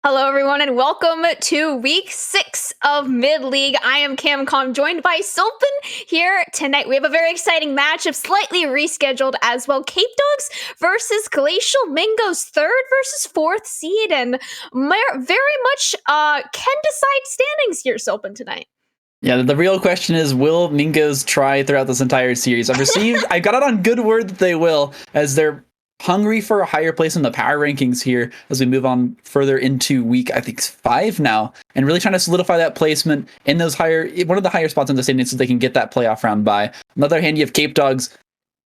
Hello, everyone, and welcome to week 6 of Mid League. I am CamCom, joined by Sulpan here tonight. We have a very exciting matchup, slightly rescheduled as well. Capedogs versus Glacial, Mingos, 3rd versus 4th seed, and very much can decide standings here, Sulpan, tonight. Yeah, the real question is, will Mingos try throughout this entire series? I got it on good word that they will, as they're hungry for a higher place in the power rankings here as we move on further into week, I think, 5 now, and really trying to solidify that placement in one of the higher spots in the standings so they can get that playoff round bye. On the other hand, you have Capedogs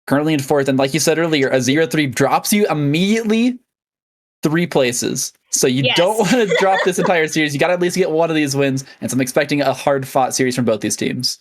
currently in 4th, and like you said earlier, a 0-3 drops you immediately 3 places. So you don't want to drop this entire series. You got to at least get one of these wins, and so I'm expecting a hard-fought series from both these teams.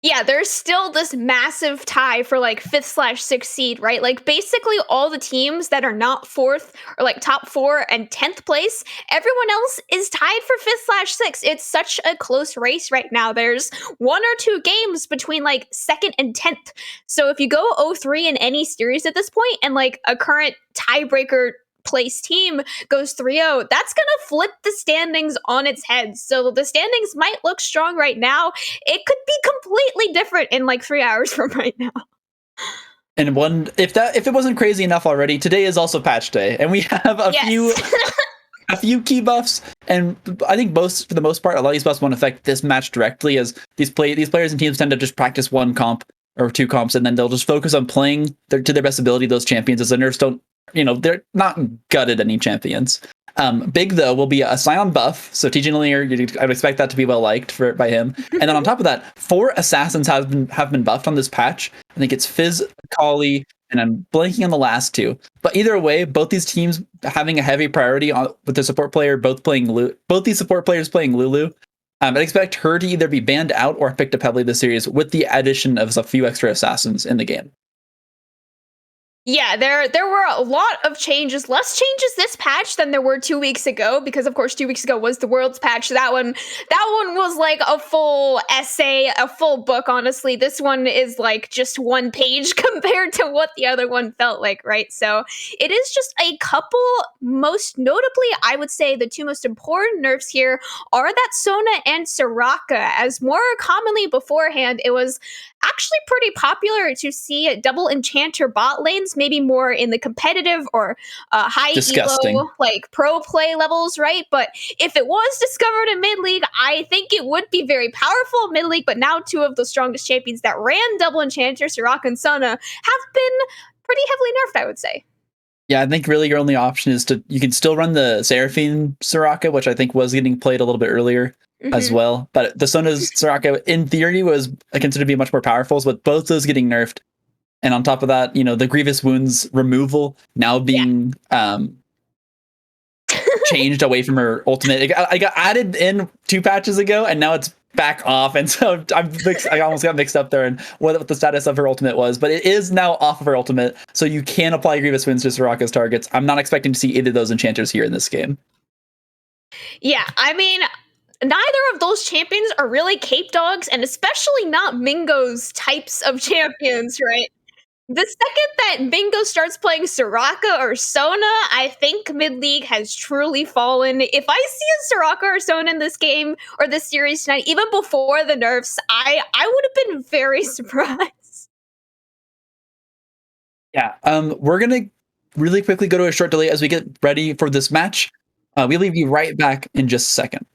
Yeah, there's still this massive tie for like 5th/6th seed, right? Like basically all the teams that are not 4th or like top 4 and 10th place, everyone else is tied for 5th/6th. It's such a close race right now. There's 1 or 2 games between like 2nd and 10th. So if you go 0-3 in any series at this point and like a current tiebreaker place team goes 3-0, that's gonna flip the standings on its head. So the standings might look strong right now. It could be completely different in like 3 hours from right now. And if it wasn't crazy enough already, today is also patch day, and we have a few key buffs, and I think for the most part, a lot of these buffs won't affect this match directly, as these players and teams tend to just practice 1 comp or 2 comps, and then they'll just focus on playing to their best ability those champions, as the nerfs don't, they're not gutted any champions. Big, though, will be a Scion buff, so TJ Linear, I would expect that to be well liked by him. And then on top of that, 4 assassins have been buffed on this patch. I think it's Fizz, Kali, and I'm blanking on the last 2. But either way, both these teams having a heavy priority with the support player both these support players playing Lulu. I'd expect her to either be banned out or picked up heavily this series with the addition of a few extra assassins in the game. Yeah, there were a lot of changes, less changes this patch than there were 2 weeks ago, because of course 2 weeks ago was the Worlds patch. That one was like a full essay, a full book, honestly. This one is like just 1 page compared to what the other one felt like, right? So it is just a couple, most notably, I would say the 2 most important nerfs here are that Sona and Soraka, as more commonly beforehand, it was actually pretty popular to see double enchanter bot lanes, maybe more in the competitive or high elo, like pro play levels, right? But if it was discovered in mid league, I think it would be very powerful in mid league. But now 2 of the strongest champions that ran double enchanter, Soraka and Sona, have been pretty heavily nerfed, I would say. Yeah, I think really your only option is you can still run the Seraphine Soraka, which I think was getting played a little bit earlier as well. But the Sona's Soraka, in theory, was considered to be much more powerful, with both those getting nerfed. And on top of that, the Grievous Wounds removal now being changed away from her ultimate. I got added in 2 patches ago, and now it's back off. And so I almost got mixed up there and what the status of her ultimate was. But it is now off of her ultimate, so you can apply Grievous Wounds to Soraka's targets. I'm not expecting to see either of those enchanters here in this game. Yeah, I mean, neither of those champions are really Capedogs, and especially not Mingos types of champions, right? The second that Mingos starts playing Soraka or Sona, I think mid-league has truly fallen. If I see a Soraka or Sona in this game or this series tonight, even before the nerfs, I would have been very surprised. Yeah, we're going to really quickly go to a short delay as we get ready for this match. We'll leave you right back in just a second.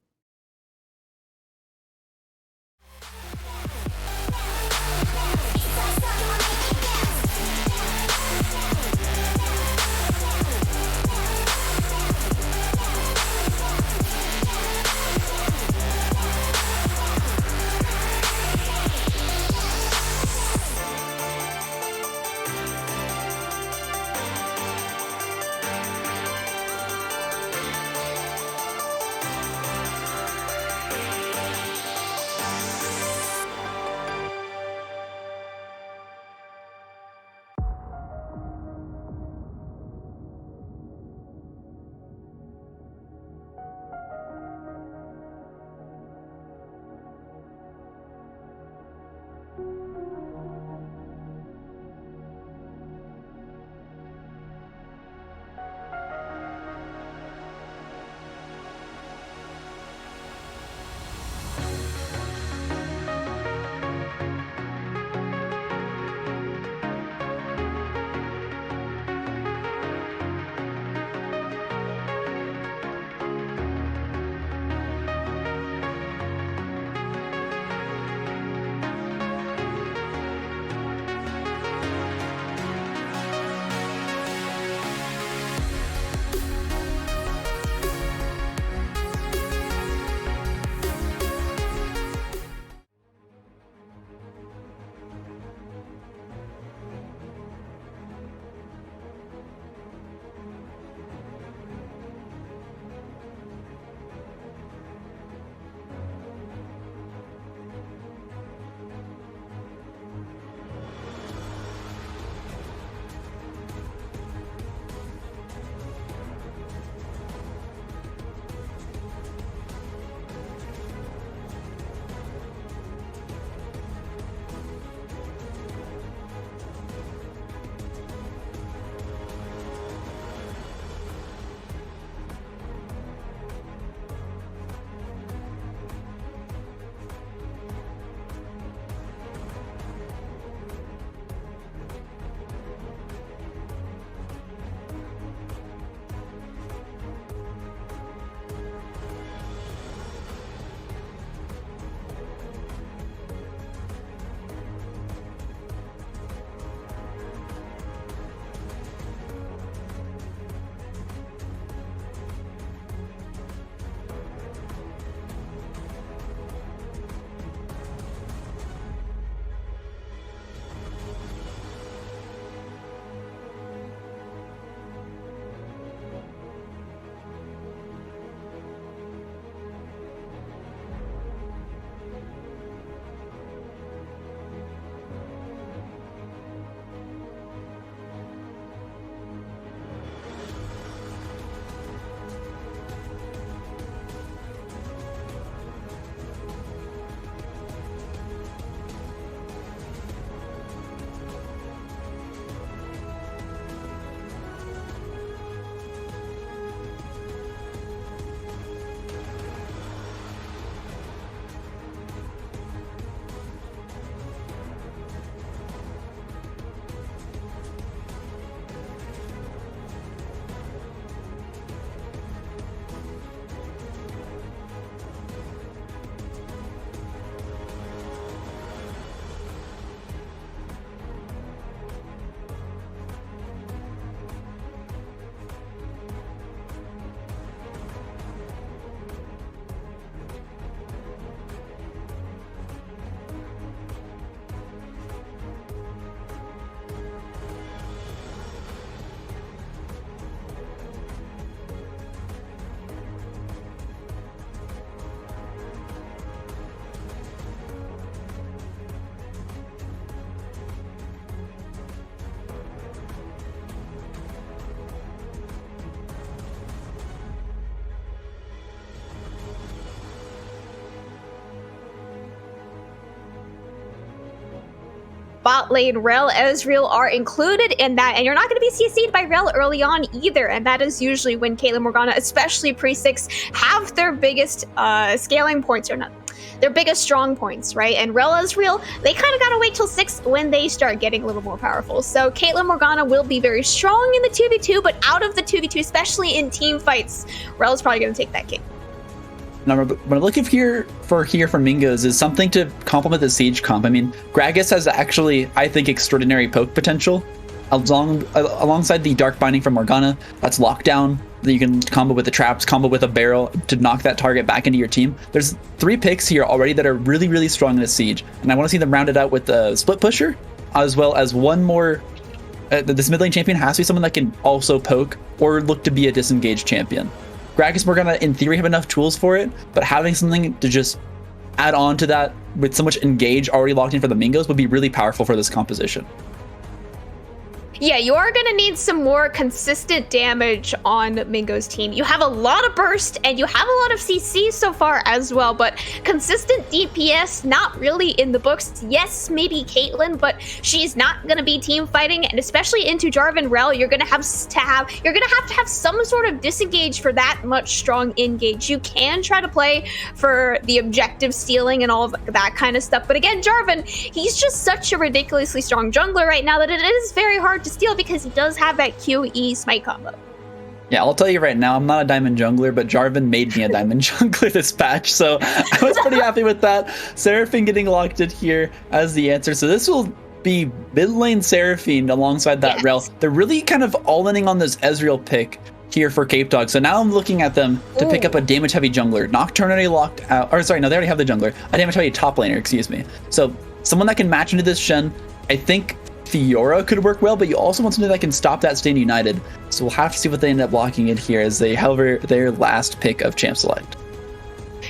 bot lane. Rel, Ezreal are included in that, and you're not going to be CC'd by Rel early on either, and that is usually when Caitlyn Morgana, especially pre-6, have their biggest scaling points, or not their biggest strong points, right? And Rel, Ezreal, they kind of gotta wait till 6 when they start getting a little more powerful. So Caitlyn Morgana will be very strong in the 2v2, but out of the 2v2, especially in team fights, Rel is probably gonna take that king. Now, what I'm looking for from Mingos is something to complement the Siege comp. I mean, Gragas has actually, I think, extraordinary poke potential. Alongside the Dark Binding from Morgana, that's lockdown. That you can combo with the traps, combo with a barrel to knock that target back into your team. There's 3 picks here already that are really, really strong in the Siege, and I want to see them rounded out with the Split Pusher, as well as one more. This mid lane champion has to be someone that can also poke or look to be a disengaged champion. Gragas Morgana, in theory, have enough tools for it, but having something to just add on to that with so much engage already locked in for the Mingos would be really powerful for this composition. Yeah, you are going to need some more consistent damage on Mingo's team. You have a lot of burst, and you have a lot of CC so far as well, but consistent DPS, not really in the books. Yes, maybe Caitlyn, but she's not going to be team fighting, and especially into Jarvan Rel, you're going to have to have some sort of disengage for that much strong engage. You can try to play for the objective stealing and all of that kind of stuff, but again, Jarvan, he's just such a ridiculously strong jungler right now that it is very hard to steal because he does have that QE smite combo. Yeah, I'll tell you right now, I'm not a diamond jungler, but Jarvan made me a diamond jungler this patch, so I was pretty happy with that. Seraphine getting locked in here as the answer. So this will be mid lane Seraphine alongside that Rel. They're really kind of all-inning on this Ezreal pick here for Capedogs. So now I'm looking at them to pick up a damage-heavy jungler. Nocturne already locked out, or sorry, no, they already have the jungler. A damage-heavy top laner, excuse me. So someone that can match into this Shen, I think Fiora could work well, but you also want something that can stop that Stand United. So we'll have to see what they end up locking in here as they have their last pick of Champ Select.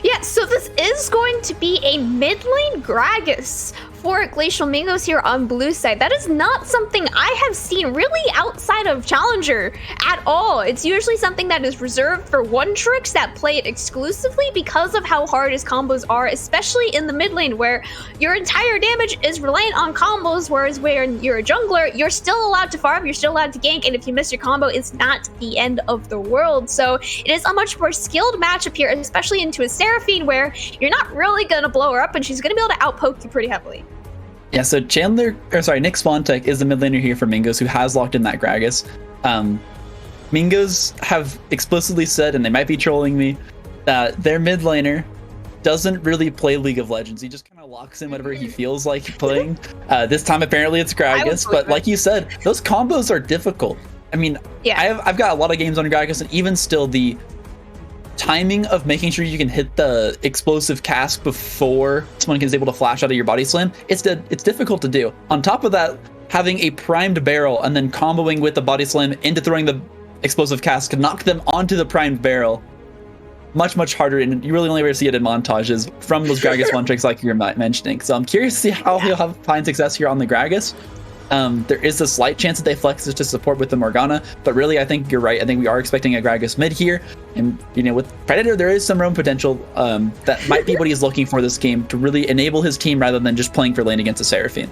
Yeah, so this is going to be a mid lane Gragas for Glacial Mingos here on blue side. That is not something I have seen really outside of Challenger at all. It's usually something that is reserved for one tricks that play it exclusively because of how hard his combos are, especially in the mid lane where your entire damage is reliant on combos, whereas when you're a jungler, you're still allowed to farm, you're still allowed to gank, and if you miss your combo, it's not the end of the world. So it is a much more skilled matchup here, especially into a Seraphine where you're not really gonna blow her up and she's gonna be able to outpoke you pretty heavily. Nick Swantek is the mid laner here for Mingos, who has locked in that Gragas. Mingos have explicitly said, and they might be trolling me, that their mid laner doesn't really play League of Legends. He just kind of locks in whatever he feels like playing. This time, apparently, it's Gragas, but like you said, those combos are difficult. I mean, I've got a lot of games on Gragas, and even still, the timing of making sure you can hit the explosive cast before someone is able to flash out of your body slam, it's difficult to do. On top of that, having a primed barrel and then comboing with the body slam into throwing the explosive cast to knock them onto the primed barrel, much harder, and you really only ever see it in montages from those Gragas one tricks like you're mentioning. So I'm curious to see how he'll find success here on the Gragas. There is a slight chance that they flex this to support with the Morgana, but really I think you're right. I think we are expecting a Gragas mid here, and with Predator there is some roam potential that might be what he's looking for this game to really enable his team rather than just playing for lane against a Seraphine.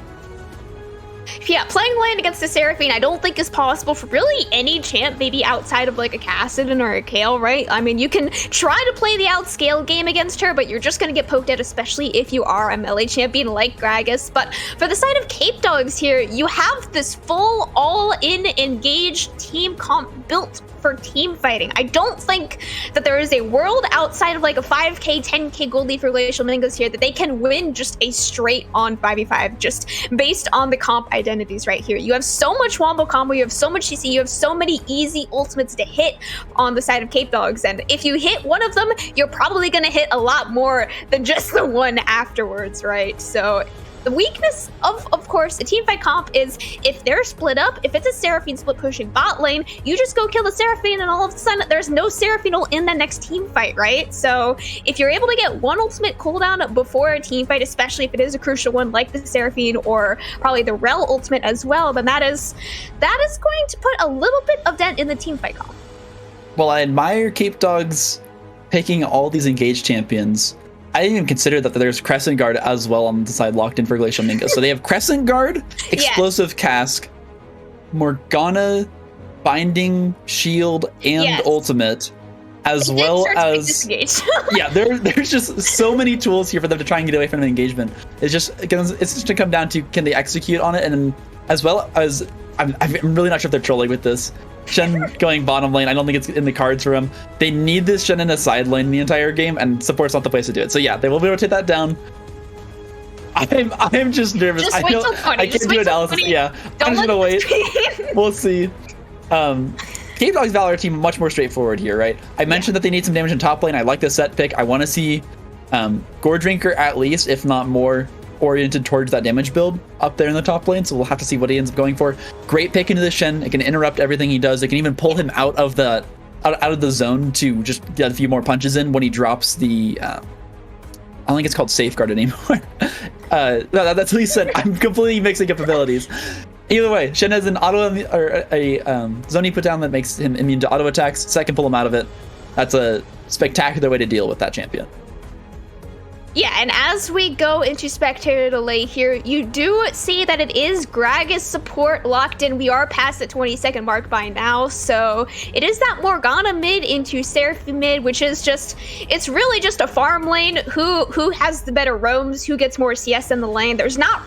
Yeah, playing lane against a Seraphine I don't think is possible for really any champ, maybe outside of like a Kassadin or a Kayle, right? I mean, you can try to play the outscale game against her, but you're just going to get poked at, especially if you are a melee champion like Gragas. But for the side of Capedogs here, you have this full all-in engaged team comp built for team fighting. I don't think that there is a world outside of like a 5k, 10k gold lead for Glacial Mingos here that they can win just a straight on 5v5 just based on the comp identities right here. You have so much wombo combo, you have so much CC, you have so many easy ultimates to hit on the side of Capedogs, and if you hit one of them, you're probably going to hit a lot more than just the one afterwards, right? So the weakness of course, a teamfight comp is if they're split up, if it's a Seraphine split pushing bot lane, you just go kill the Seraphine and all of a sudden there's no Seraphine in the next team fight, right? So if you're able to get one ultimate cooldown before a team fight, especially if it is a crucial one like the Seraphine or probably the Rel ultimate as well, then that is going to put a little bit of dent in the teamfight comp. Well, I admire Capedogs picking all these engaged champions. I didn't even consider that there's Crescent Guard as well on the side locked in for Glacial Mingos. So they have Crescent Guard, Explosive Cask, Morgana, Binding, Shield, and Ultimate, as well as yeah. There's just so many tools here for them to try and get away from the engagement. It's just to come down to can they execute on it, and as well as I'm really not sure if they're trolling with this. Shen going bottom lane, I don't think it's in the cards for him. They need this Shen in a side lane the entire game, and support's not the place to do it. So yeah, they will rotate that down. I'm just nervous. Just wait till 20. I can't do analysis. Yeah, I'm just gonna wait. We'll see. Capedogs Valor team much more straightforward here, right? I mentioned that they need some damage in top lane. I like the set pick. I want to see Gore Drinker at least, if not more, oriented towards that damage build up there in the top lane. So we'll have to see what he ends up going for. Great pick into the Shen. It can interrupt everything he does. It can even pull him out of the zone to just get a few more punches in when he drops the. I don't think it's called Safeguard anymore. That's what he said. I'm completely mixing up abilities. Either way, Shen has an zone he put down that makes him immune to auto attacks. Second, pull him out of it. That's a spectacular way to deal with that champion. Yeah, and as we go into spectator delay here, you do see that it is Gragas support locked in. We are past the 20-second mark by now, so it is that Morgana mid into Seraphim mid, which is just, it's really just a farm lane. Who has the better roams, who gets more CS in the lane. There's not,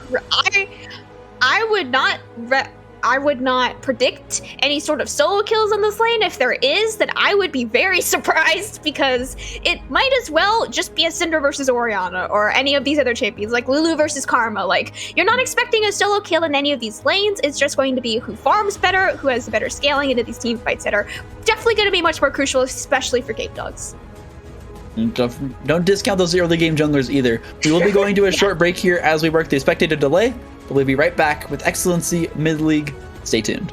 I would not predict any sort of solo kills on this lane. If there is, then I would be very surprised, because it might as well just be a Syndra versus Orianna or any of these other champions, like Lulu versus Karma. Like, you're not expecting a solo kill in any of these lanes. It's just going to be who farms better, who has the better scaling into these team fights that are definitely going to be much more crucial, especially for Capedogs. Don't discount those early game junglers either. We will be going to a short break here as we work the spectator delay. We'll be right back with Excellency Mid-League. Stay tuned.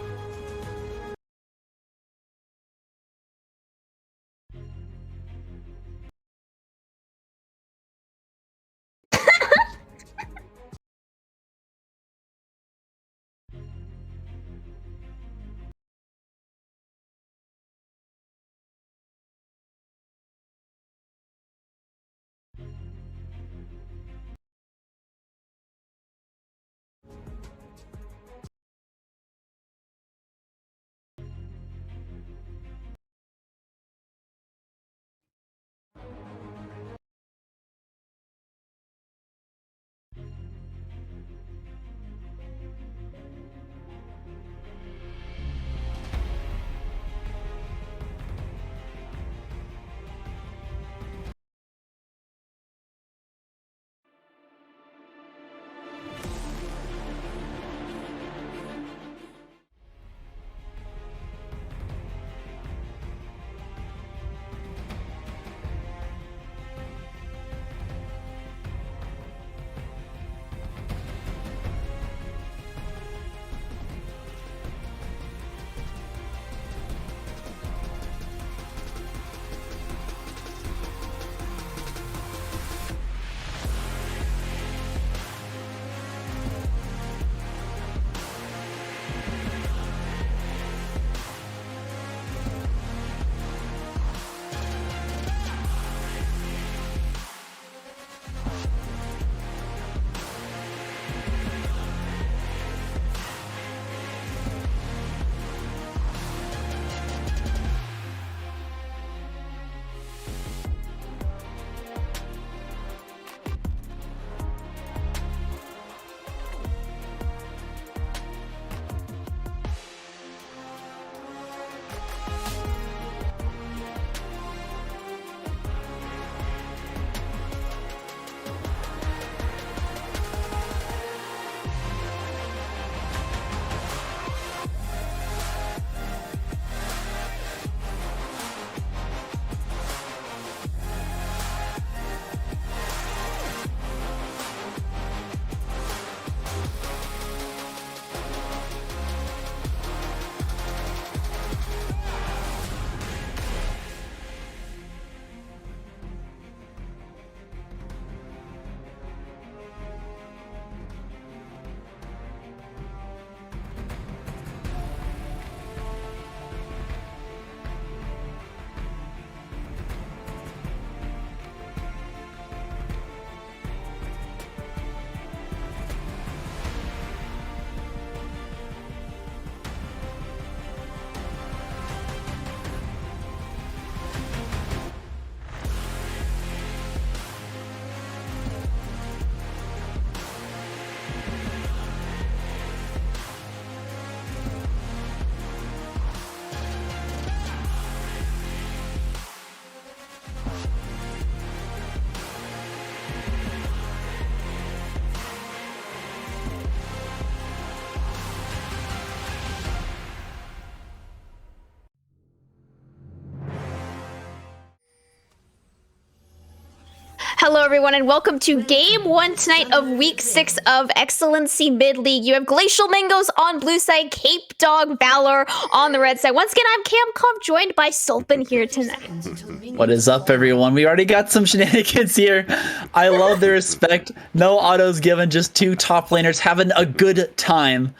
Hello, everyone, and welcome to Game 1 tonight of Week 6 of Excellency Mid-League. You have Glacial Mingos on blue side, Capedog Valor on the red side. Once again, I'm CamComp, joined by Sulpan here tonight. What is up, everyone? We already got some shenanigans here. I love the respect. No autos given, just two top laners having a good time.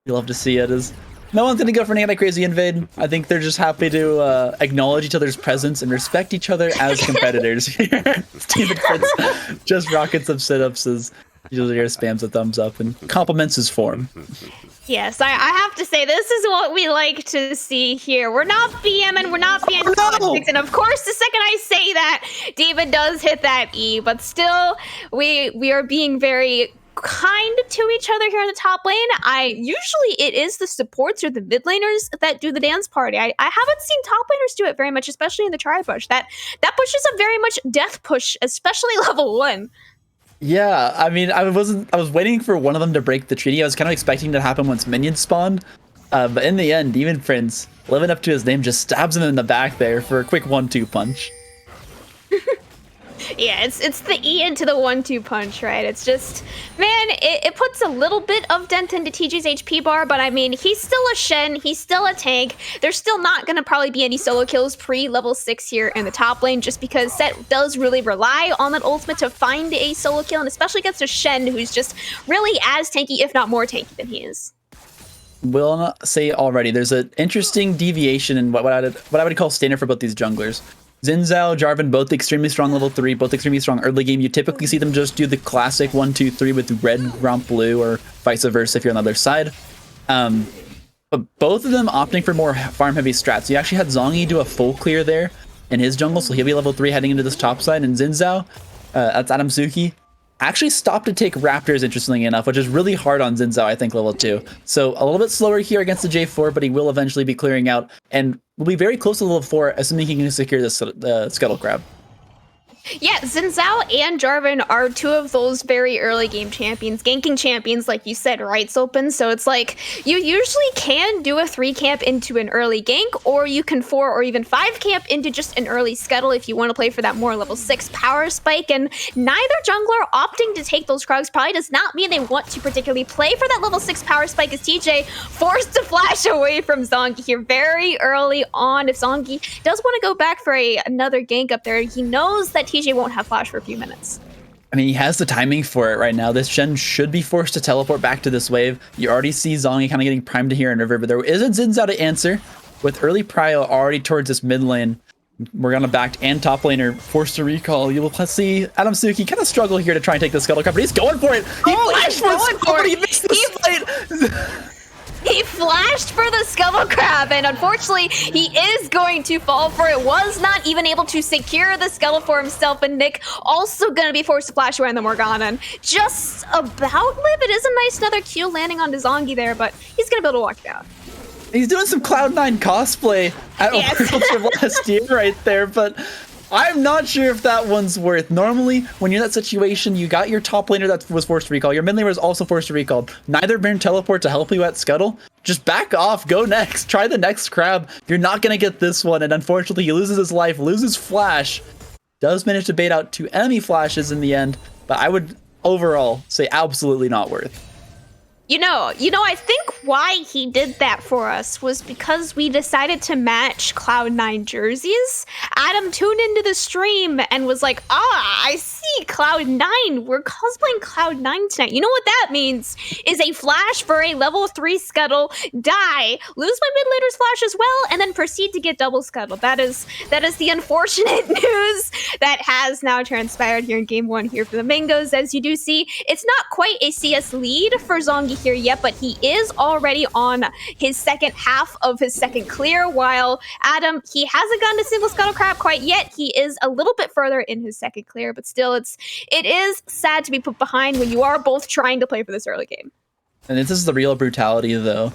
You love to see it. No one's going to go for an anti-crazy invade. I think they're just happy to acknowledge each other's presence and respect each other as competitors here. Steven Fritz just rockets some sit-ups as usually here spams a thumbs up and compliments his form. Yes, I have to say, this is what we like to see here. We're not BMing, we're not being politics, and of course, the second I say that, David does hit that E, but still, we are being very kind to each other here in the top lane. Usually it is the supports or the mid laners that do the dance party. I haven't seen top laners do it very much, especially in the try push. That push is a very much death push, especially level 1. Yeah, I mean, I was waiting for one of them to break the treaty. I was kind of expecting that to happen once minions spawned. But in the end, even Prince, living up to his name, just stabs him in the back there for a quick 1-2 punch. Yeah, it's the E into the 1-2 punch, right? It's just, man, it puts a little bit of dent into TJ's HP bar, but I mean, he's still a Shen, he's still a tank. There's still not going to probably be any solo kills pre-level 6 here in the top lane, just because Set does really rely on that ultimate to find a solo kill, and especially against a Shen who's just really as tanky, if not more tanky than he is. Will say already, there's an interesting deviation in what I would call standard for both these junglers. Xin Zhao, Jarvan, both extremely strong level 3, both extremely strong early game. You typically see them just do the classic 1-2-3 with red, romp blue, or vice versa if you're on the other side. But both of them opting for more farm heavy strats. You actually had Zhongyi do a full clear there in his jungle, so he'll be level 3 heading into this top side. And Xin Zhao, that's Adam Suki, actually stopped to take Raptors, interestingly enough, which is really hard on Xin Zhao, I think, level 2. So a little bit slower here against the J4, but he will eventually be clearing out and will be very close to level 4, assuming he can secure the Scuttle Crab. Yeah, Xin Zhao and Jarvan are two of those very early game champions, ganking champions, like you said, right, Sulpan? So it's like, you usually can do a 3 camp into an early gank, or you can 4 or even 5 camp into just an early scuttle if you want to play for that more level 6 power spike, and neither jungler opting to take those Krugs probably does not mean they want to particularly play for that level 6 power spike, as TJ forced to flash away from Zhongyi here very early on. If Zhongyi does want to go back for another gank up there, he knows that TJ won't have flash for a few minutes. I mean, he has the timing for it right now. This Shen should be forced to teleport back to this wave. You already see Zhongyi kind of getting primed to here in river, but there isn't Xin Zhao to answer. With early prio already towards this mid lane, Morgana backed and top laner forced to recall. You will see Adam Suki kind of struggle here to try and take the Scuttle Crab, but he's going for it. He flashed for it. He missed the fight. He flashed for the Scuttle Crab, and unfortunately, he is going to fall for it. Was not even able to secure the Scuttle for himself, and Nick also going to be forced to flash away on the Morgana. And just about live. It is a nice another Q landing on Zhongyi there, but he's going to be able to walk it out. He's doing some Cloud9 cosplay at Worlds of last year right there, but I'm not sure if that one's worth. Normally, when you're in that situation, you got your top laner that was forced to recall. Your mid laner was also forced to recall. Neither burn teleport to help you at Scuttle. Just back off. Go next. Try the next crab. You're not going to get this one. And unfortunately, he loses his life, loses flash. Does manage to bait out 2 enemy flashes in the end. But I would overall say absolutely not worth. You know, I think why he did that for us was because we decided to match Cloud9 jerseys. Adam tuned into the stream and was like, I see Cloud9. We're cosplaying Cloud9 tonight. You know what that means is a flash for a level 3 scuttle, die, lose my mid laner's flash as well, and then proceed to get double scuttle. That is the unfortunate news that has now transpired here in game 1 here for the Mingos. As you do see, it's not quite a CS lead for Zhongyi here yet, but he is already on his second half of his second clear, while Adam, he hasn't gotten a single Scuttle Crab quite yet. He is a little bit further in his second clear, but still it is sad to be put behind when you are both trying to play for this early game. And this is the real brutality though.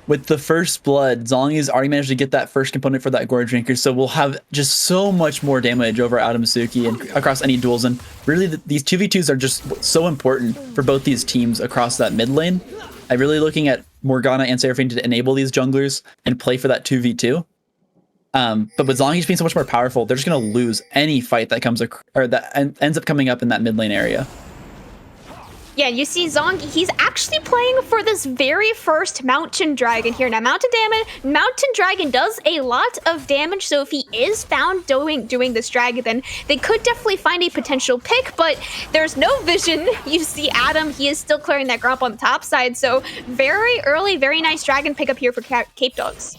With the first blood, Zhongyi's already managed to get that first component for that Gore Drinker, so we'll have just so much more damage over Adam Suki and across any duels. And really, these 2v2s are just so important for both these teams across that mid lane. I'm really looking at Morgana and Seraphine to enable these junglers and play for that 2v2. But with Zongi just being so much more powerful, they're just going to lose any fight that comes or that ends up coming up in that mid lane area. Yeah, you see Zongi, he's actually playing for this very first Mountain Dragon here. Now, Mountain Dragon does a lot of damage, so if he is found doing this dragon, then they could definitely find a potential pick, but there's no vision. You see Adam, he is still clearing that grump on the top side, so very early, very nice dragon pickup here for Capedogs.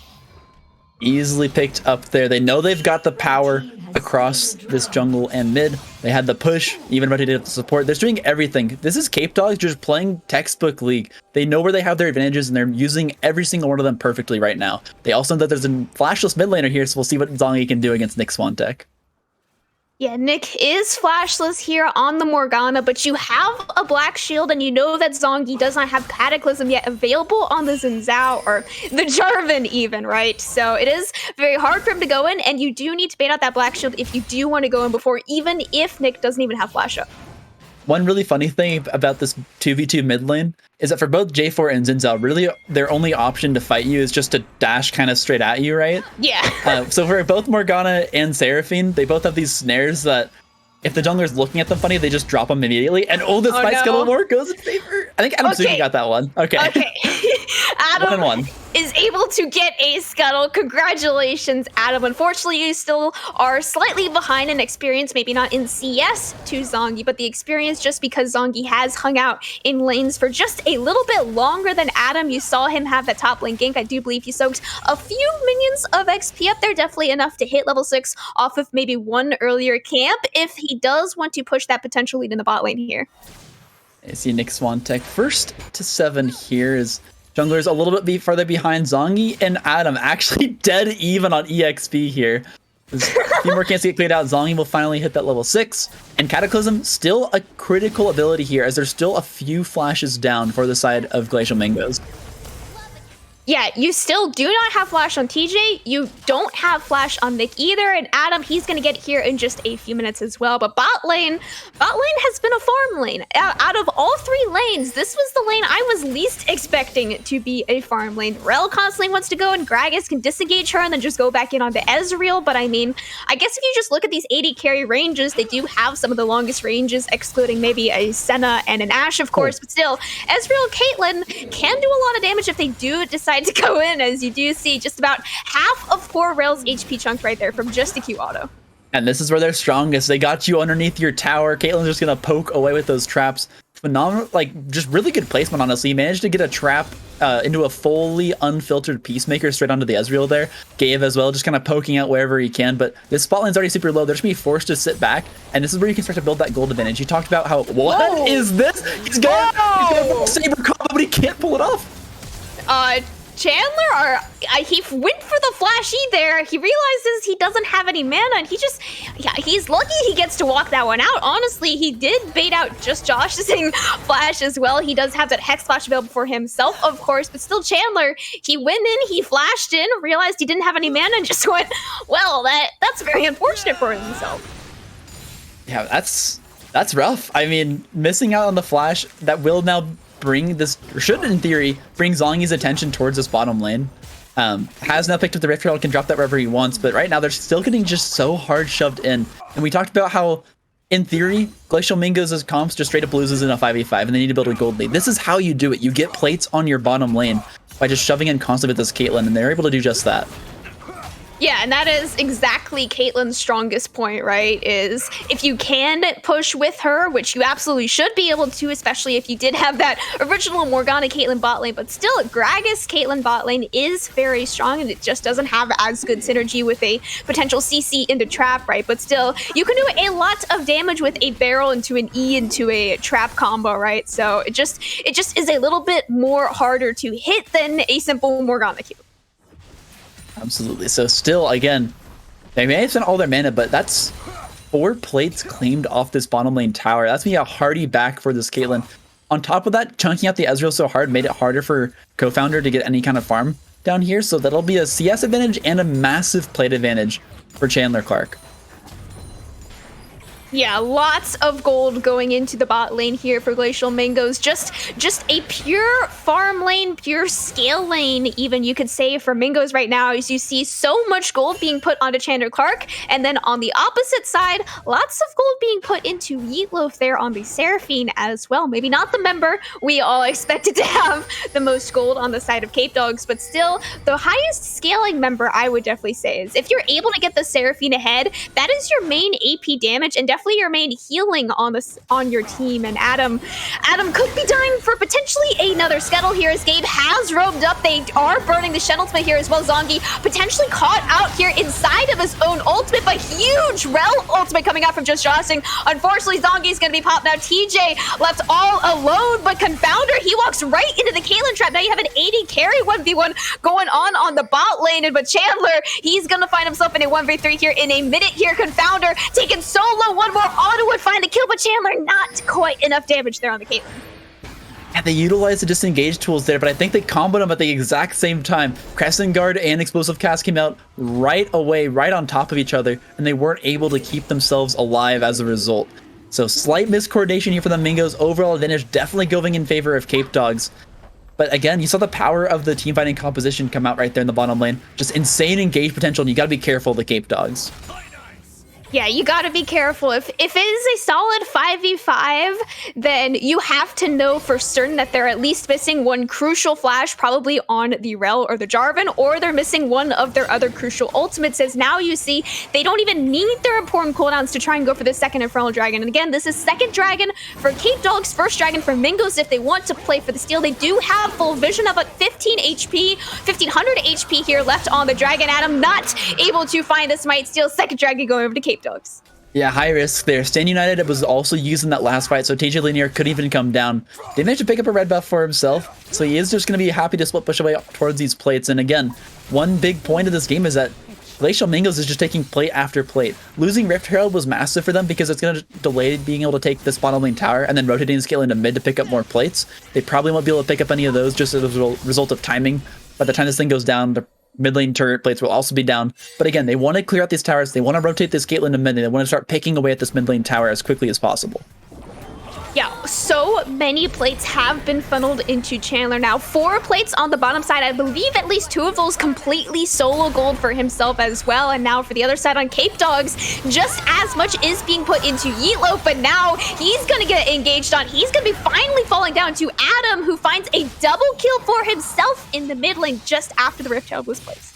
Easily picked up there. They know they've got the power across this jungle and mid. They had the push, even about to do the support. They're doing everything. This is Capedogs just playing textbook League. They know where they have their advantages, and they're using every single one of them perfectly right now. They also know that there's a flashless mid laner here, so we'll see what Zongi can do against Nick Swantek. Yeah, Nick is flashless here on the Morgana, but you have a black shield, and you know that Zongi does not have Cataclysm yet available on the Xin Zhao, or the Jarvan even, right? So it is very hard for him to go in, and you do need to bait out that black shield if you do want to go in before, even if Nick doesn't even have flash up. One really funny thing about this 2v2 mid lane is that for both J4 and Xin Zhao, really their only option to fight you is just to dash kind of straight at you, right? Yeah. So for both Morgana and Seraphine, they both have these snares that if the jungler's looking at them funny, they just drop them immediately. And this Spice Scuttle War goes in favor. I think Adam Suki got that one. Okay. Adam 1-1. is able to get a scuttle. Congratulations, Adam. Unfortunately, you still are slightly behind in experience, maybe not in CS to Zongi, but the experience just because Zongi has hung out in lanes for just a little bit longer than Adam. You saw him have that top lane gank. I do believe he soaked a few minions of XP up there, definitely enough to hit level 6 off of maybe one earlier camp if he does want to push that potential lead in the bot lane here. I see Nick Swantek first to 7 here is Jungler's a little bit farther behind. Zongi and Adam actually dead even on EXP here. A few more camps get cleared out. Zongi will finally hit that level 6. And Cataclysm, still a critical ability here, as there's still a few flashes down for the side of Glacial Mingos. Yeah, you still do not have flash on TJ. You don't have flash on Nick either. And Adam, he's going to get here in just a few minutes as well. But bot lane has been a farm lane. Out of all 3 lanes, this was the lane I was least expecting to be a farm lane. Rel constantly wants to go, and Gragas can disengage her and then just go back in onto Ezreal. But I mean, I guess if you just look at these 80 carry ranges, they do have some of the longest ranges, excluding maybe a Senna and an Ashe, of course. But still, Ezreal, Caitlyn can do a lot of damage if they do decide to go in, as you do see just about half of poor Rail's HP chunk right there from just a Q auto. And this is where they're strongest. They got you underneath your tower. Caitlyn's just gonna poke away with those traps. Phenomenal, like just really good placement, honestly. He managed to get a trap into a fully unfiltered Peacemaker straight onto the Ezreal there. Gave as well, just kind of poking out wherever he can. But this spot lane's already super low. They're just gonna be forced to sit back. And this is where you can start to build that gold advantage. You talked about how, what is this? He's got a saber combo, but he can't pull it off. Chandler, he went for the flashy there. He realizes he doesn't have any mana, and he's lucky he gets to walk that one out. Honestly, he did bait out just Josh's flash as well. He does have that Hex flash available for himself, of course, but still Chandler, he went in, he flashed in, realized he didn't have any mana, and just went, well, that's very unfortunate for himself. Yeah, that's rough. I mean, missing out on the flash, that will now bring this, or should in theory, bring Zongi's attention towards this bottom lane. Has now picked up the Rift Herald, can drop that wherever he wants, but right now they're still getting just so hard shoved in. And we talked about how, in theory, Glacial Mingos' comps just straight up loses in a 5v5, and they need to build a gold lead. This is how you do it. You get plates on your bottom lane by just shoving in constantly with this Caitlyn, and they're able to do just that. Yeah, and that is exactly Caitlyn's strongest point, right? Is if you can push with her, which you absolutely should be able to, especially if you did have that original Morgana Caitlyn bot lane, but still, Gragas Caitlyn bot lane is very strong, and it just doesn't have as good synergy with a potential CC into trap, right? But still, you can do a lot of damage with a barrel into an E into a trap combo, right? So it just is a little bit more harder to hit than a simple Morgana Q. Absolutely. So still, again, they may have spent all their mana, but that's 4 plates claimed off this bottom lane tower. That's me a hearty back for this Caitlyn. On top of that, chunking out the Ezreal so hard made it harder for Co-Founder to get any kind of farm down here. So that'll be a CS advantage and a massive plate advantage for Chandler Clark. Yeah, lots of gold going into the bot lane here for Glacial Mingos. Just a pure farm lane, pure scale lane, even you could say for Mingos right now, as you see so much gold being put onto Chandler Clark. And then on the opposite side, lots of gold being put into Yeetloaf there on the Seraphine as well. Maybe not the member we all expected to have the most gold on the side of Capedogs, but still the highest scaling member I would definitely say is if you're able to get the Seraphine ahead, that is your main AP damage and definitely your main healing on your team. And Adam could be dying for potentially another Scuttle here as Gabe has robed up. They are burning the Shen ultimate here as well. Zongi potentially caught out here inside of his own ultimate, but huge Rel ultimate coming out from Just Jossing. Unfortunately, Zongi's gonna be popped now. TJ left all alone, but Confounder, he walks right into the Caitlyn trap. Now you have an 80 carry 1v1 going on the bot lane, but Chandler, he's gonna find himself in a 1v3 here in a minute here. Confounder taken solo, one more auto would find the kill, but Chandler not quite enough damage there on the Caitlyn. Yeah, they utilized the disengage tools there, but I think they comboed them at the exact same time. Crescent Guard and Explosive Cast came out right away, right on top of each other, and they weren't able to keep themselves alive as a result. So slight miscoordination here for the Mingos. Overall advantage definitely going in favor of Capedogs. But again, you saw the power of the team fighting composition come out right there in the bottom lane. Just insane engage potential, and you gotta be careful of the Capedogs. Yeah, you gotta be careful. If it is a solid 5v5, then you have to know for certain that they're at least missing one crucial flash, probably on the Rel or the Jarvan, or they're missing one of their other crucial ultimates, as now you see they don't even need their important cooldowns to try and go for the second Infernal Dragon. And again, this is second dragon for Capedogs, first dragon for Mingos if they want to play for the steal. They do have full vision of 15 HP, 1500 HP here left on the dragon. Adam not able to find a smite steal, second dragon going over to Capedogs. Yeah, high risk there. Stand United was also used in that last fight, so TJ Linear couldn't even come down. They managed to pick up a red buff for himself, so he is just going to be happy to split push away towards these plates. And again, one big point of this game is that Glacial Mingos is just taking plate after plate. Losing Rift Herald was massive for them because it's going to delay being able to take this bottom lane tower and then rotating the scale into mid to pick up more plates. They probably won't be able to pick up any of those just as a result of timing. By the time this thing goes down, the mid lane turret plates will also be down. But again, they want to clear out these towers. They want to rotate this Caitlyn to mid. They want to start picking away at this mid lane tower as quickly as possible. Yeah, so many plates have been funneled into Chandler now. 4 plates on the bottom side. I believe at least 2 of those completely solo gold for himself as well. And now for the other side on Capedogs, just as much is being put into Yeetloaf, but now he's going to get engaged on. He's going to be finally falling down to Adam, who finds a double kill for himself in the mid lane just after the Rift Herald was placed.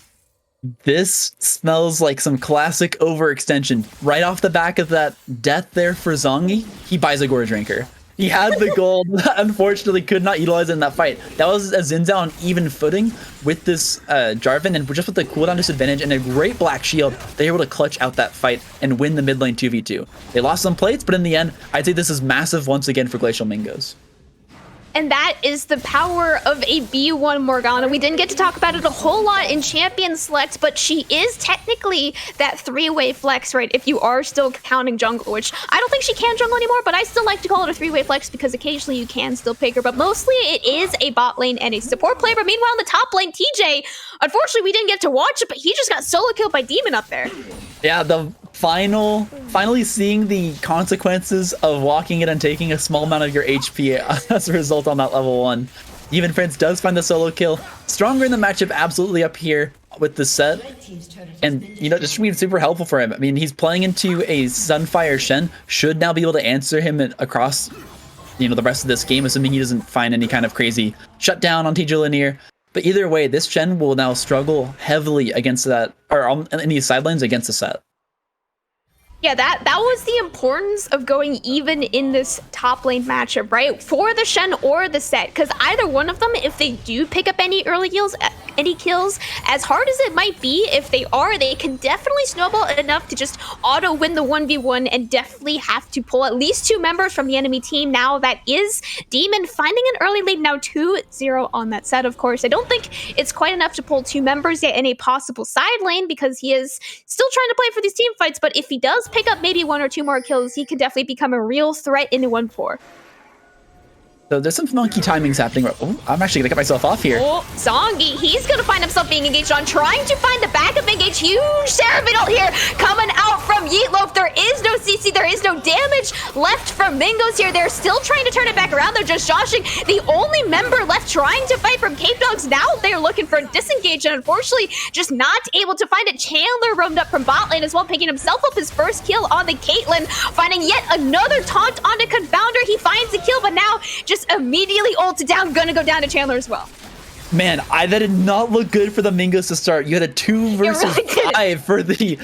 This smells like some classic overextension. Right off the back of that death there for Zongi, he buys a Gore Drinker. He had the gold, unfortunately could not utilize it in that fight. That was a Xin Zhao on even footing with this Jarvan, and just with the cooldown disadvantage and a great Black Shield, they were able to clutch out that fight and win the mid lane 2v2. They lost some plates, but in the end, I'd say this is massive once again for Glacial Mingos. And that is the power of a B1 Morgana. We didn't get to talk about it a whole lot in Champion Select, but she is technically that 3-way flex, right? If you are still counting jungle, which I don't think she can jungle anymore, but I still like to call it a 3-way flex because occasionally you can still pick her. But mostly it is a bot lane and a support player. But meanwhile, in the top lane, TJ, unfortunately we didn't get to watch it, but he just got solo killed by Demon up there. Yeah, the finally seeing the consequences of walking in and taking a small amount of your HP as a result on that level 1. Even Prince does find the solo kill. Stronger in the matchup, absolutely up here with the set. And, you know, just being super helpful for him. I mean, he's playing into a Sunfire Shen. Should now be able to answer him across, you know, the rest of this game, assuming he doesn't find any kind of crazy shutdown on TJ Linear. But either way, this Shen will now struggle heavily against that, or in these side lanes against the set. Yeah, that was the importance of going even in this top lane matchup, right? For the Shen or the Set, because either one of them, if they do pick up any early kills, as hard as it might be, if they can definitely snowball enough to just auto win the 1v1 and definitely have to pull at least 2 members from the enemy team. Now that is Demon finding an early lead, now 2-0 on that set, of course. I don't think it's quite enough to pull 2 members yet in a possible side lane because he is still trying to play for these team fights, but if he does pick up maybe 1 or 2 more kills, he could definitely become a real threat in the 1-4. So there's some funky timings happening. Oh, I'm actually gonna get myself off here. Oh, Zongi, he's gonna find himself being engaged on, trying to find the backup engage. Huge Seraphine ult here coming out from Yeetloaf. There is no CC, there is no damage. left from Mingos here. They're still trying to turn it back around. They're just joshing. The only member left trying to fight from Capedogs. Now they're looking for a disengage, and unfortunately just not able to find it. Chandler roamed up from bot lane as well, picking himself up his first kill on the Caitlyn, finding yet another taunt onto Confounder. He finds the kill, but now just immediately ulted down, gonna go down to Chandler as well. Man, that did not look good for the Mingos to start. You had a 2 versus 5 with the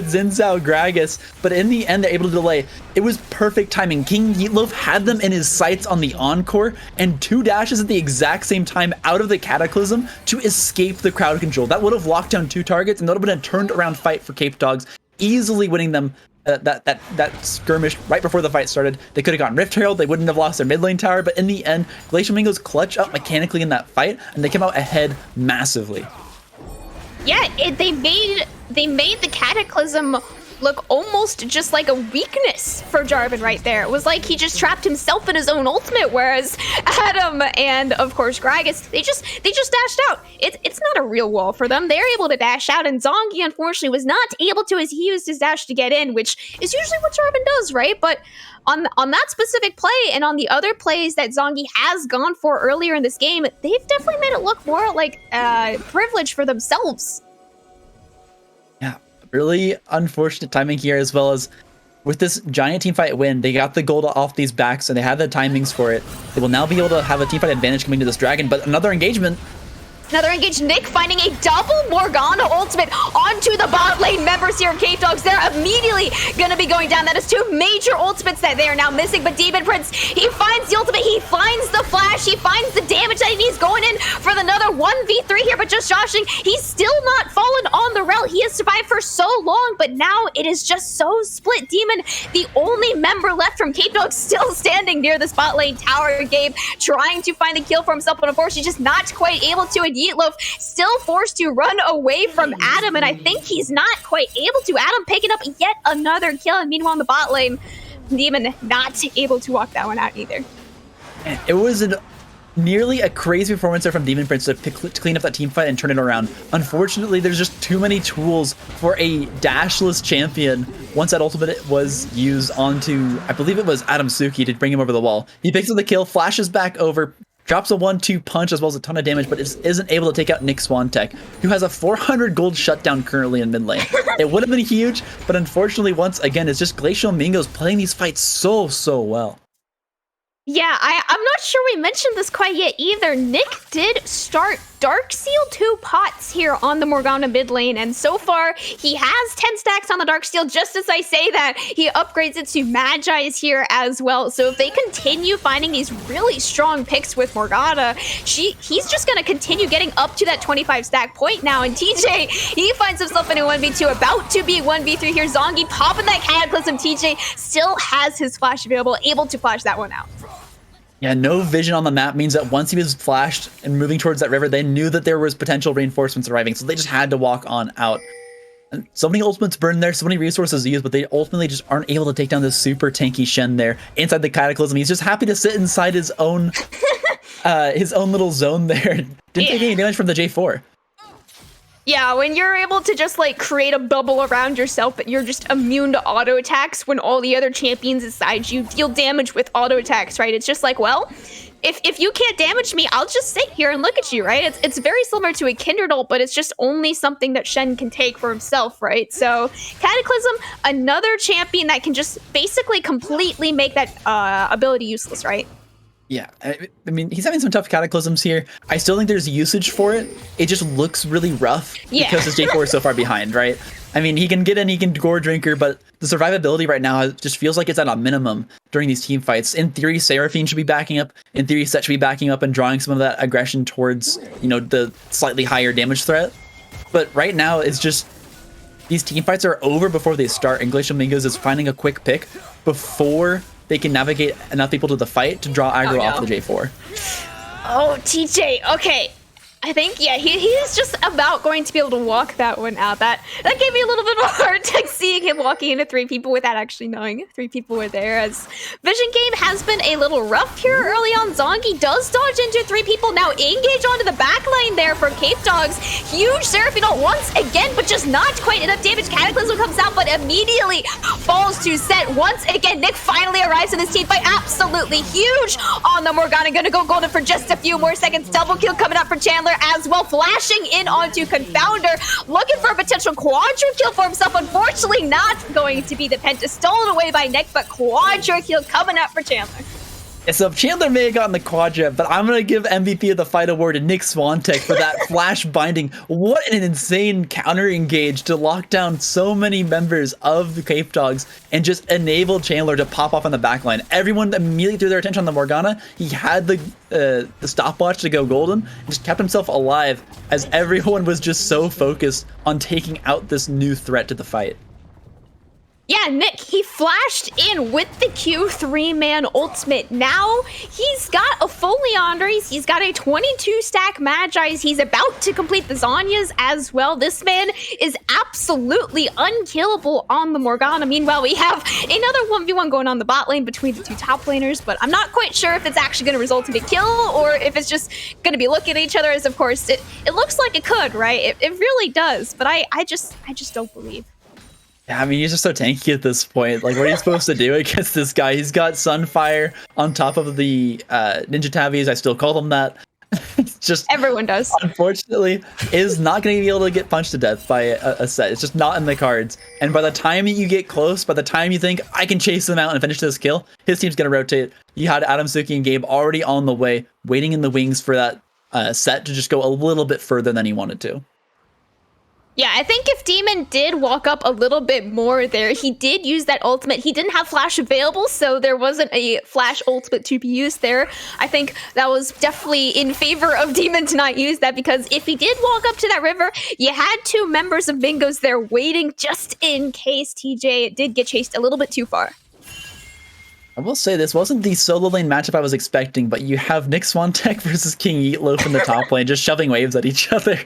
Xin Zhao Gragas, but in the end, they're able to delay. It was perfect timing. King Yeetloaf had them in his sights on the Encore, and 2 dashes at the exact same time out of the Cataclysm to escape the crowd control. That would have locked down 2 targets, and that would have been a turned around fight for Capedogs, easily winning them that skirmish right before the fight started. They could have gotten Rift Herald, they wouldn't have lost their mid lane tower, but in the end, Glacial Mingos clutch up mechanically in that fight, and they came out ahead massively. Yeah, they made the Cataclysm look almost just like a weakness for Jarvan right there. It was like he just trapped himself in his own ultimate, whereas Adam and of course Gragas, they just dashed out. It's not a real wall for them. They're able to dash out, and Zongi unfortunately was not able to, as he used his dash to get in, which is usually what Jarvan does, right? But on that specific play and on the other plays that Zongi has gone for earlier in this game, they've definitely made it look more like privilege for themselves. Yeah, really unfortunate timing here, as well as with this giant team fight win, they got the gold off these backs and they had the timings for it. They will now be able to have a team fight advantage coming to this dragon, but another engagement. Another engage, Nick finding a double Morgana ultimate onto the bot lane members here of Capedogs. They're immediately gonna be going down. That is 2 major ultimates that they are now missing, but Demon Prince, he finds the ultimate, he finds the flash, he finds the damage that he needs, going in for another 1v3 here, but just joshing. He's still not fallen on the rail. He has survived for so long, but now it is just so split. Demon, the only member left from Capedogs, still standing near the bot lane tower, Gabe, trying to find the kill for himself, but unfortunately just not quite able to. And Yeetloaf still forced to run away from Adam, and I think he's not quite able to. Adam picking up yet another kill, and meanwhile in the bot lane, Demon not able to walk that one out either. It was nearly a crazy performance there from Demon Prince to clean up that team fight and turn it around. Unfortunately, there's just too many tools for a dashless champion once that ultimate was used onto, I believe it was Adam Suki, to bring him over the wall. He picks up the kill, flashes back over, drops a 1-2 punch as well as a ton of damage, but isn't able to take out Nick Swantek, who has a 400 gold shutdown currently in mid lane. It would have been huge, but unfortunately, once again, it's just Glacial Mingos playing these fights so well. Yeah, I'm not sure we mentioned this quite yet either. Nick did start Darksteel 2 pots here on the Morgana mid lane, and so far he has 10 stacks on the Darksteel. Just as I say that, he upgrades it to Magi's here as well. So if they continue finding these really strong picks with Morgana, he's just going to continue getting up to that 25 stack point now. And TJ, he finds himself in a 1v2, about to be 1v3 here. Zongi popping that Cataclysm. TJ still has his flash available, able to flash that one out. Yeah, no vision on the map means that once he was flashed and moving towards that river, they knew that there was potential reinforcements arriving, so they just had to walk on out. And so many ultimates burned there, so many resources used, but they ultimately just aren't able to take down this super tanky Shen there inside the Cataclysm. He's just happy to sit inside his own little zone there. Didn't take any damage from the J4. Yeah, when you're able to just like create a bubble around yourself, but you're just immune to auto attacks when all the other champions inside you deal damage with auto attacks, right? It's just like, well, if you can't damage me, I'll just sit here and look at you, right? It's very similar to a Kindred ult, but it's just only something that Shen can take for himself, right? So Cataclysm, another champion that can just basically completely make that ability useless, right? Yeah, I mean, he's having some tough Cataclysms here. I still think there's usage for it. It just looks really rough because his J4 is so far behind, right? I mean, he can get in, he can gore Drinker, but the survivability right now just feels like it's at a minimum during these team fights. In theory, Seraphine should be backing up. In theory, Set should be backing up and drawing some of that aggression towards, you know, the slightly higher damage threat. But right now, it's just these team fights are over before they start, and Glacial Mingos is finding a quick pick before they can navigate enough people to the fight to draw aggro off the J4. Oh, TJ, okay. I think, yeah, he's just about going to be able to walk that one out. That gave me a little bit of a heart attack seeing him walking into 3 people without actually knowing 3 people were there, as Vision game has been a little rough here early on. Zongi does dodge into 3 people, now engage onto the back lane there for Capedogs. Huge Seraphine ult once again, but just not quite enough damage. Cataclysm comes out, but immediately falls to set once again. Nick finally arrives in this team fight, absolutely huge on the Morgana. Gonna go golden for just a few more seconds. Double kill coming up for Chandler as well, flashing in onto Confounder, looking for a potential quadra kill for himself. Unfortunately, not going to be the Penta, stolen away by Nick, but quadra kill coming up for Chandler. Yeah, so Chandler may have gotten the quadra, but I'm going to give MVP of the fight award to Nick Swantek for that flash binding. What an insane counter engage to lock down so many members of the Capedogs and just enable Chandler to pop off on the backline. Everyone immediately threw their attention on the Morgana. He had the stopwatch to go golden and just kept himself alive as everyone was just so focused on taking out this new threat to the fight. Yeah, Nick, he flashed in with the Q3-man ultimate. Now he's got a full Leandres, he's got a 22-stack Magi's, he's about to complete the Zanyas as well. This man is absolutely unkillable on the Morgana. Meanwhile, we have another 1v1 going on the bot lane between the 2 top laners, but I'm not quite sure if it's actually going to result in a kill or if it's just going to be looking at each other, as of course it looks like it could, right? It really does, but I just don't believe. Yeah, I mean, he's just so tanky at this point. Like, what are you supposed to do against this guy? He's got Sunfire on top of the Ninja Tabbies. I still call them that. It's just... Everyone does. Unfortunately, is not going to be able to get punched to death by a set. It's just not in the cards. And by the time you get close, by the time you think, I can chase them out and finish this kill, his team's going to rotate. You had Adam, Suki, and Gabe already on the way, waiting in the wings for that set to just go a little bit further than he wanted to. Yeah, I think if Demon did walk up a little bit more there, he did use that ultimate. He didn't have flash available, so there wasn't a flash ultimate to be used there. I think that was definitely in favor of Demon to not use that, because if he did walk up to that river, you had 2 members of Mingos there waiting just in case TJ did get chased a little bit too far. I will say this wasn't the solo lane matchup I was expecting, but you have Nick Swantek versus King Eatloaf in the top lane, just shoving waves at each other.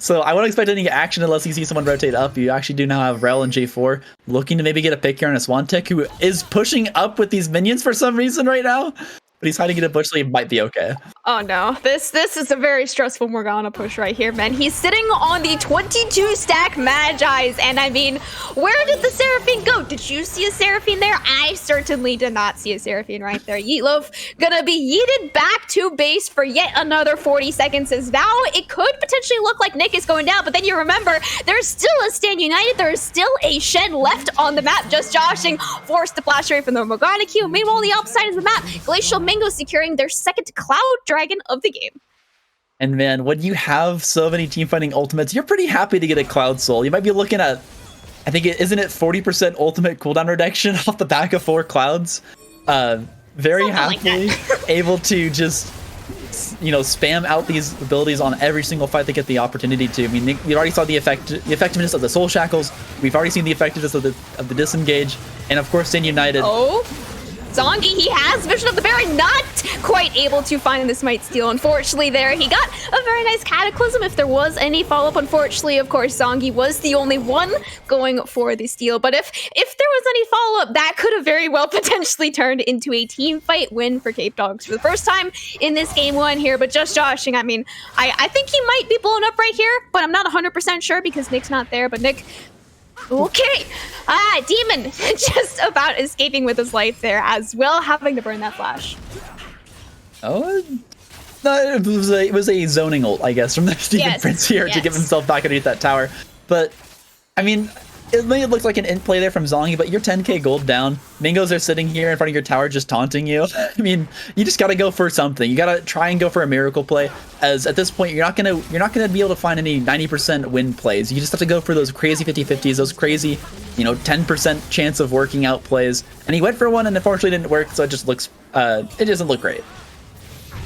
So I wouldn't expect any action unless you see someone rotate up. You actually do now have Rel and J4 looking to maybe get a pick here on a Swantek, who is pushing up with these minions for some reason right now. But he's hiding in a bush, so he might be okay. Oh no, this is a very stressful Morgana push right here, man. He's sitting on the 22-stack Magi's, and I mean, where did the Seraphine go? Did you see a Seraphine there? I certainly did not see a Seraphine right there. Yeetloaf gonna be yeeted back to base for yet another 40 seconds, as now it could potentially look like Nick is going down, but then you remember, there's still a Stand United, there is still a Shen left on the map, just joshing, forced to flash away from the Morgana Q. Meanwhile, on the opposite side of the map, Glacial Mingos securing their 2nd Cloud Dragon of the game. And man, when you have so many teamfighting ultimates, you're pretty happy to get a Cloud Soul. You might be looking at, I think, isn't it 40% ultimate cooldown reduction off the back of 4 clouds? Very happily able to just, you know, spam out these abilities on every single fight they get the opportunity to. I mean, we already saw the effectiveness of the Soul Shackles. We've already seen the effectiveness of the Disengage, and of course, Stand United. Oh. Zongi, he has Vision of the Baron, not quite able to find this Might Steal. Unfortunately there, he got a very nice Cataclysm if there was any follow-up. Unfortunately, of course, Zongi was the only one going for the steal. But if there was any follow-up, that could have very well potentially turned into a team fight win for Capedogs for the first time in this game 1 here. But just joshing, I mean, I think he might be blown up right here, but I'm not 100% sure because Nick's not there. But Nick... Okay, Demon just about escaping with his life there as well, having to burn that flash. Oh, no, it was a zoning ult, I guess, from the Demon Prince here to get himself back underneath that tower. But, I mean, it may have looked like an in play there from Zongi, but you're 10k gold down. Mingos are sitting here in front of your tower just taunting you. I mean, you just gotta go for something. You gotta try and go for a miracle play, as at this point you're not gonna be able to find any 90% win plays. You just have to go for those crazy 50-50s, those crazy, you know, 10% chance of working out plays. And he went for one and unfortunately didn't work, so it just looks it doesn't look great.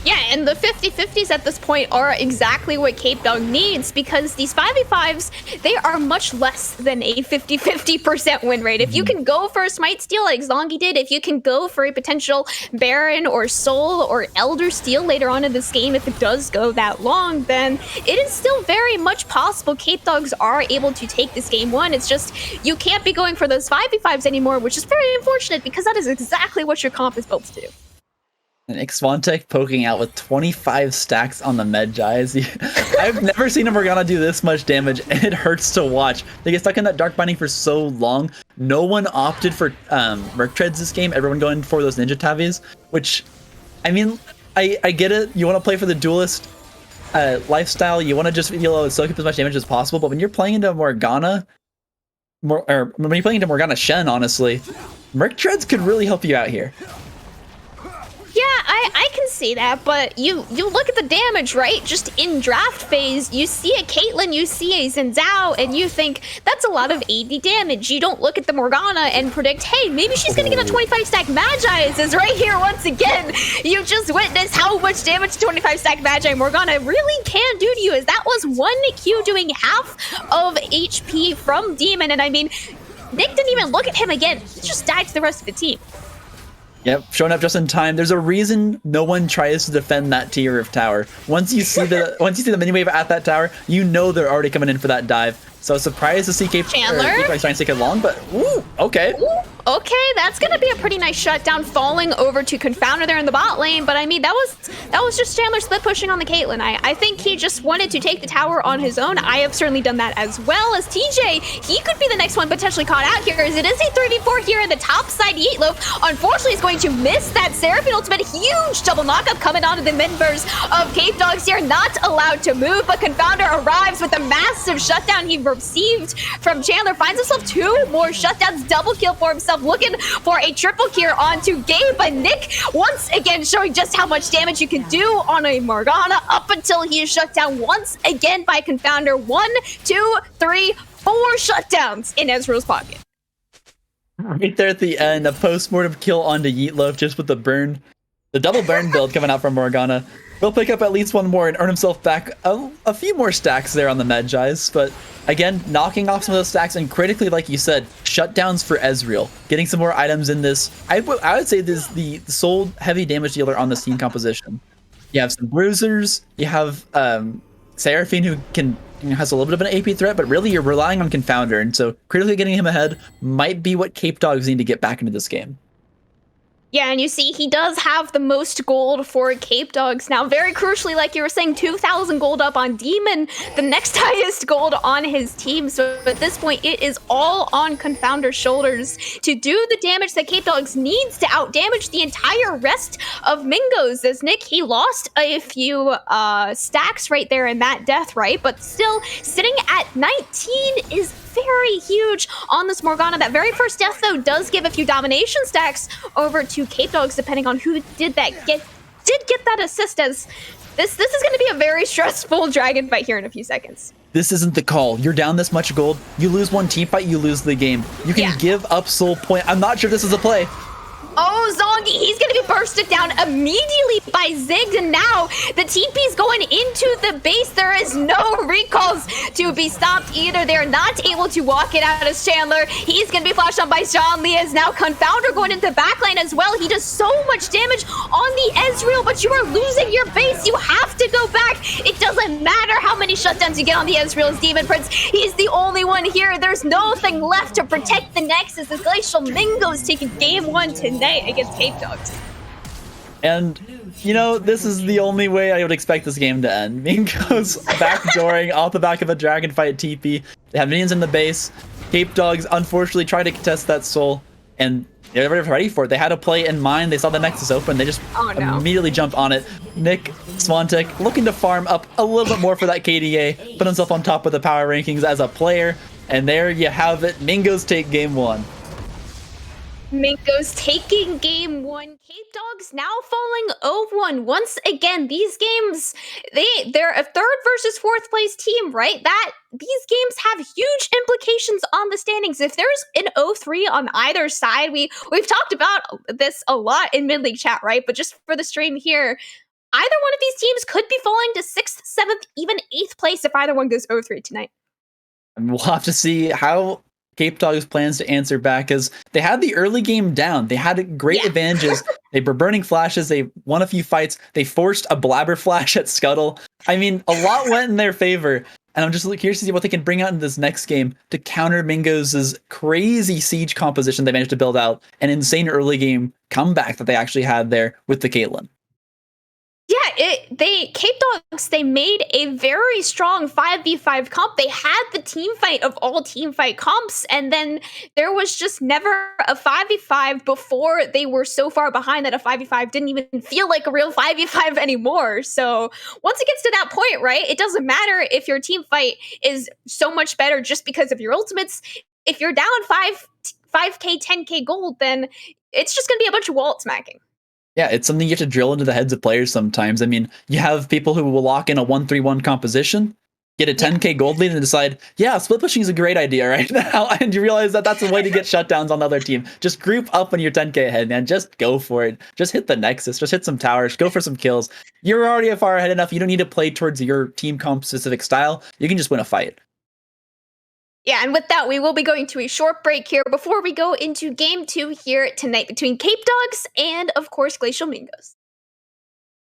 Yeah, and the 50-50s at this point are exactly what Capedog needs because these 5v5s, they are much less than a 50-50% win rate. If you Mhm. can go for a Smite Steal like Zongi did, if you can go for a potential Baron or Soul or Elder Steal later on in this game, if it does go that long, then it is still very much possible Capedogs are able to take this game one. It's just you can't be going for those 5v5s anymore, which is very unfortunate because that is exactly what your comp is built to do. And Xwantek poking out with 25 stacks on the Medjais. I've never seen a Morgana do this much damage, and it hurts to watch. They get stuck in that Dark Binding for so long. No one opted for Merc Treads this game. Everyone going for those Ninja Tavis, which, I mean, I get it. You want to play for the duelist lifestyle. You want to just soak up as much damage as possible. But when you're playing into Morgana, or when you're playing into Morgana Shen, honestly, Merc Treads could really help you out here. Yeah, I can see that, but you look at the damage, right? Just in draft phase, you see a Caitlyn, you see a Xin Zhao, and you think, that's a lot of AD damage. You don't look at the Morgana and predict, hey, maybe she's gonna get a 25 stack Magi is right here once again. You just witnessed how much damage 25 stack Magi Morgana really can do to you, as that was one Q doing half of HP from Demon, and I mean, Nick didn't even look at him again. He just died to the rest of the team. Yep, showing up just in time. There's a reason no one tries to defend that tier of tower. Once you see the mini wave at that tower, you know they're already coming in for that dive. So surprised to see Chandler trying to take it long, but ooh, okay. Ooh, okay, that's gonna be a pretty nice shutdown, falling over to Confounder there in the bot lane. But I mean, that was just Chandler split pushing on the Caitlyn. I think he just wanted to take the tower on his own. I have certainly done that as well as TJ. He could be the next one potentially caught out here, as it is a 34 here in the top side. Yeatloaf, unfortunately, is going to miss that Seraphine ultimate. Huge double knockup coming onto the members of Capedogs here, not allowed to move. But Confounder arrives with a massive shutdown he received from Chandler, finds himself 2 more shutdowns, double kill for himself, looking for a triple kill onto Gabe. But Nick once again showing just how much damage you can do on a Morgana up until he is shut down once again by Confounder. 1, 2, 3, 4 shutdowns in Ezreal's pocket. Right there at the end, a post-mortem kill onto Yeatloaf just with the burn. The double burn build coming out from Morgana. He'll pick up at least one more and earn himself back a few more stacks there on the Medjais. But again, knocking off some of those stacks, and critically, like you said, shutdowns for Ezreal. Getting some more items in this. I would say this is the sole heavy damage dealer on this team composition. You have some bruisers. You have Seraphine, who has a little bit of an AP threat, but really you're relying on Confounder. And so critically getting him ahead might be what Capedogs need to get back into this game. Yeah, and you see, he does have the most gold for Capedogs now. Very crucially, like you were saying, 2,000 gold up on Demon, the next highest gold on his team. So at this point, it is all on Confounder's shoulders to do the damage that Capedogs needs to outdamage the entire rest of Mingos. As Nick, he lost a few stacks right there in that death, right? But still, sitting at 19 is very huge on this Morgana. That very first death, though, does give a few domination stacks over to Capedogs, depending on who did get that assist. As this is going to be a very stressful dragon fight here in a few seconds. This isn't the call. You're down this much gold. You lose one team fight, you lose the game. You can give up soul point. I'm not sure this is a play. Oh, Zongi, he's going to be bursted down immediately by Ziggs, and now the TP's going into the base. There is no recalls to be stopped either. They're not able to walk it out as Chandler. He's going to be flashed on by Sean Lee, as now Confounder going into the backline as well. He does so much damage on the Ezreal, but you are losing your base. You have to go back. It doesn't matter how many shutdowns you get on the Ezreal's Demon Prince. He's the only one here. There's nothing left to protect the Nexus, as Glacial Mingos taking game 1 tonight against Capedogs. And, you know, this is the only way I would expect this game to end. Mingos backdooring off the back of a dragon fight TP. They have minions in the base. Capedogs, unfortunately, try to contest that soul, and they're ready for it. They had a play in mind. They saw the Nexus open. They just immediately jump on it. Nick Xwantek looking to farm up a little bit more for that KDA, put himself on top of the power rankings as a player, and there you have it. Mingos take game 1. Mingos taking game 1. Capedogs now falling 0-1. Once again, these games, they're a 3rd versus 4th place team, right? These games have huge implications on the standings. If there's an 0-3 on either side, we've talked about this a lot in mid-league chat, right? But just for the stream here, Either one of these teams could be falling to 6th, 7th, even 8th place if either one goes 0-3 tonight. And we'll have to see how Capedogs plans to answer back, as they had the early game down. They had great advantages. They were burning flashes. They won a few fights. They forced a blabber flash at Scuttle. I mean, a lot went in their favor. And I'm just curious to see what they can bring out in this next game to counter Mingos' crazy siege composition they managed to build out, an insane early game comeback that they actually had there with the Caitlyn. Yeah, Capedogs, they made a very strong 5v5 comp. They had the team fight of all team fight comps, and then there was just never a 5v5 before they were so far behind that a 5v5 didn't even feel like a real 5v5 anymore. So once it gets to that point, right, it doesn't matter if your team fight is so much better just because of your ultimates. If you're down 5k, 10k gold, then it's just gonna be a bunch of wallet smacking. Yeah, it's something you have to drill into the heads of players sometimes. I mean, you have people who will lock in a 1-3-1 composition, get a 10k gold lead, and decide, yeah, split pushing is a great idea right now. And you realize that that's a way to get shutdowns on the other team. Just group up when you're 10k ahead, man. Just go for it. Just hit the Nexus. Just hit some towers. Go for some kills. You're already far ahead enough. You don't need to play towards your team comp specific style. You can just win a fight. Yeah, and with that, we will be going to a short break here before we go into game 2 here tonight between Capedogs and, of course, Glacial Mingos.